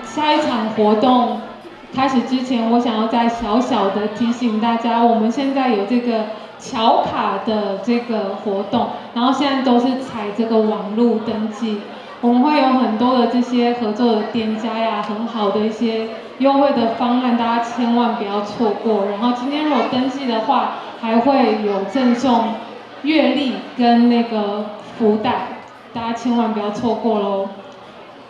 下一场活动开始之前，我想要再小小的提醒大家，我们现在有这个巧卡的这个活动，然后现在都是采这个网络登记，我们会有很多的这些合作的店家呀，很好的一些优惠的方案，大家千万不要错过。然后今天如果登记的话，还会有赠送月历跟那个福袋，大家千万不要错过喽。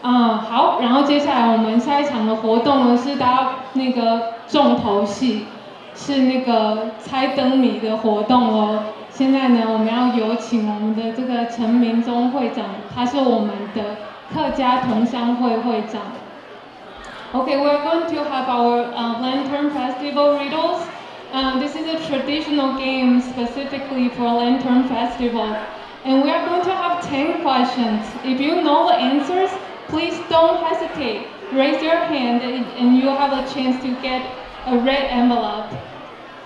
好，然后接下来我们下一场的活动呢是大家那个重头戏，是那个猜灯谜的活动哦。现在呢，我们要有请我们的这个陈明忠会长，他是我们的客家同乡会会长。Okay, we're going to have our Lantern Festival riddles. This is a traditional game specifically for Lantern Festival. And we are going to have 10 questions. If you know the answers, please don't hesitate. Raise your hand and you'll have a chance to get a red envelope.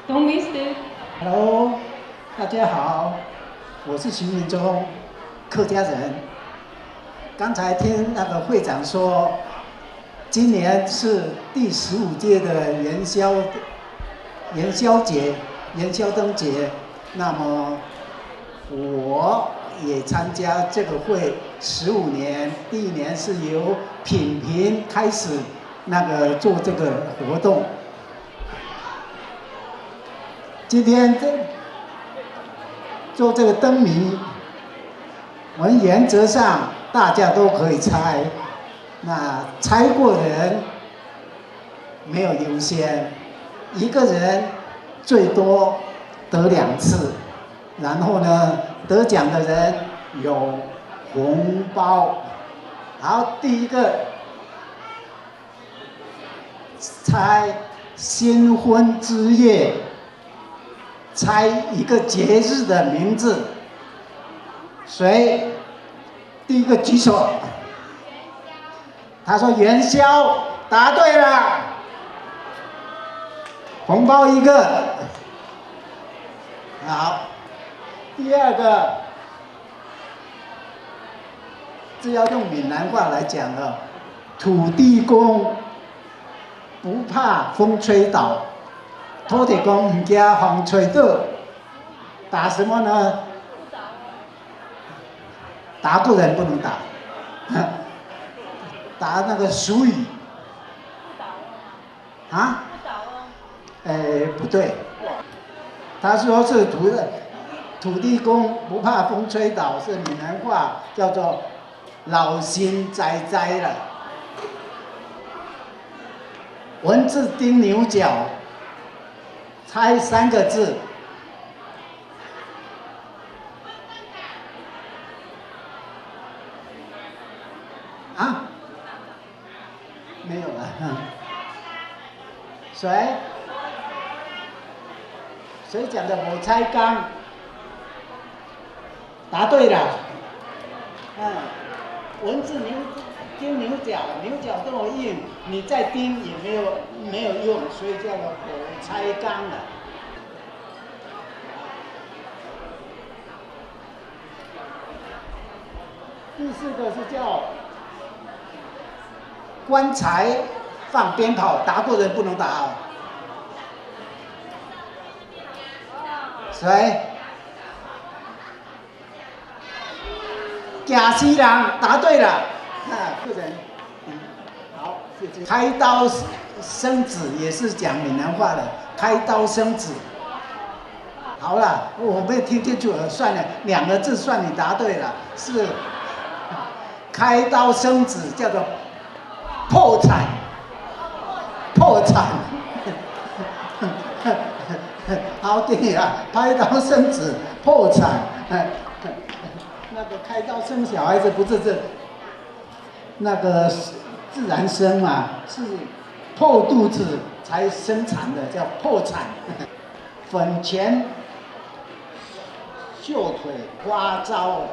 Don't miss it. Hello, 大家好，我是徐明忠，客家人。刚才听那个会长说，今年是第15届的元宵灯节，那么我也参加这个会15年，第1年是由品评开始做这个活动。今天做这个灯谜，我们原则上大家都可以猜，那猜过的人没有优先，一个人最多得2次，然后呢，得奖的人有红包。好，第一个猜新婚之夜，猜一个节日的名字。谁？第一个举手。他说元宵，答对了，红包1个。好，第二个，这要用闽南话来讲了，土地公不怕风吹倒，土地公唔惊风吹倒，打什么呢？打不人不能打，打那个俗语。啊？不对，他说是土地公不怕风吹倒，是闽南话叫做老心栽栽了。文字钉牛角，猜3个字。啊？没有了。谁讲的？我猜缸。答对了。文字钉牛角，牛角这么硬，你再钉也没有用，所以叫做火猜缸了。第4个是叫棺材放鞭炮，答过人不能打哦。谁？假西郎，答对了。个人，好，谢谢。开刀生子也是讲闽南话的，开刀生子。好了，我没有听清楚，算了，2个字算你答对了，是开刀生子，叫做破产。好，对了，开刀生子，破产。那个开刀生小孩子不是那个自然生嘛，是破肚子才生产的，叫破产。粉前秀腿花招，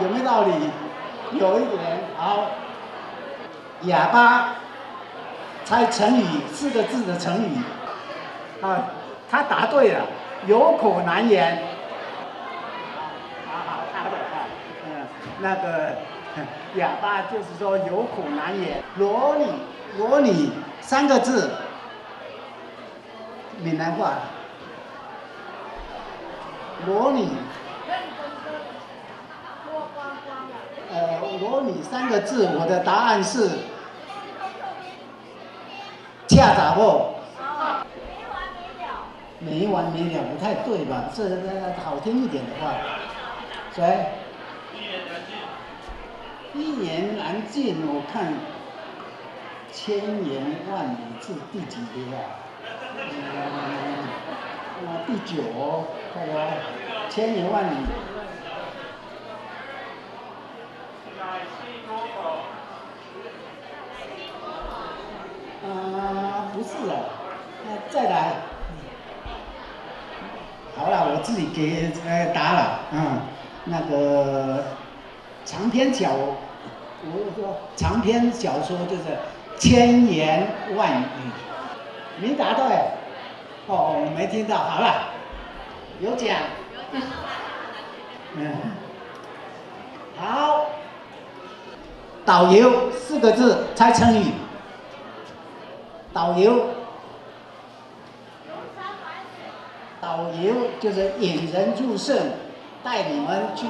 有没有道理？有一点。好，哑巴，猜成语，4个字的成语。他答对了，有口难言。好，他的。哑巴就是说有苦难言。裸女，裸女3个字，闽南话。裸女。裸女3个字，我的答案是恰杂货。没完没了不太对吧？这好听一点的话，谁？一言难尽，我看千言万语是第几回啊？第9，看吧，千言万语。不是啊，再来。好了，我自己给答了，那个长篇小，我说长篇小说就是千言万语，没答对，我没听到，好了，有奖，好，导游4个字，猜成语，导游。导游就是引人入胜，带你们去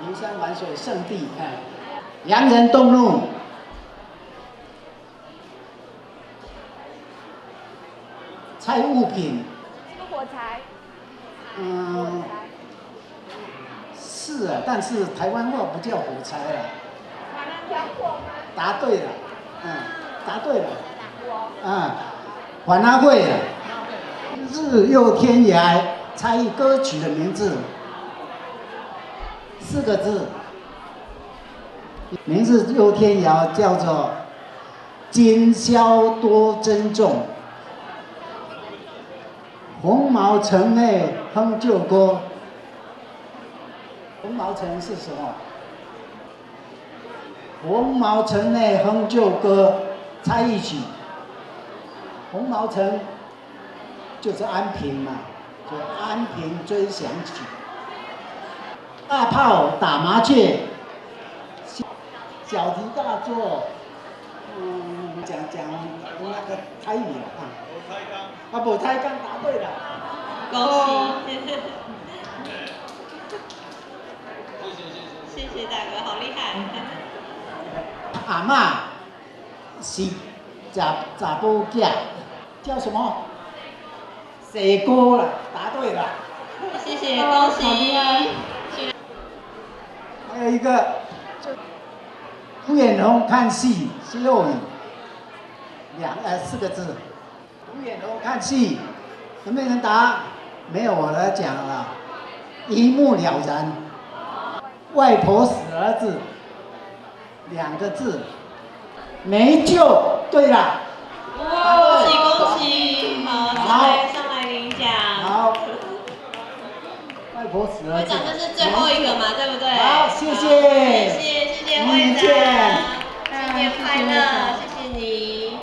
游山玩水圣地，洋人动怒，猜物品。火柴。是啊，但是台湾话不叫火柴了。答对了，答对了。晚安会了。日又天涯，猜一歌曲的名字，4个字，名字又天涯叫做今宵多珍重，红毛城内哼旧歌。红毛城是什么？红毛城内哼旧歌，猜一曲。红毛城就是安平嘛，就安平追想曲。大炮打麻雀，小题大做，讲那个台语啊。无抬杠答对了。恭喜！谢谢大哥，好厉害！阿嬷是查甫囝，叫什么？谁哥了，答对了。谢谢，恭喜！还有一个，胡眼龙看戏休矣，4个字。胡眼龙看戏，有没有人答？没有，我来讲了，一目了然。外婆死儿子，2个字，没救。对了。恭喜恭喜！好，上来领奖。好。外婆死儿子。会长，这是最后一个嘛，对不对？好，谢谢。谢谢会长，新年快乐。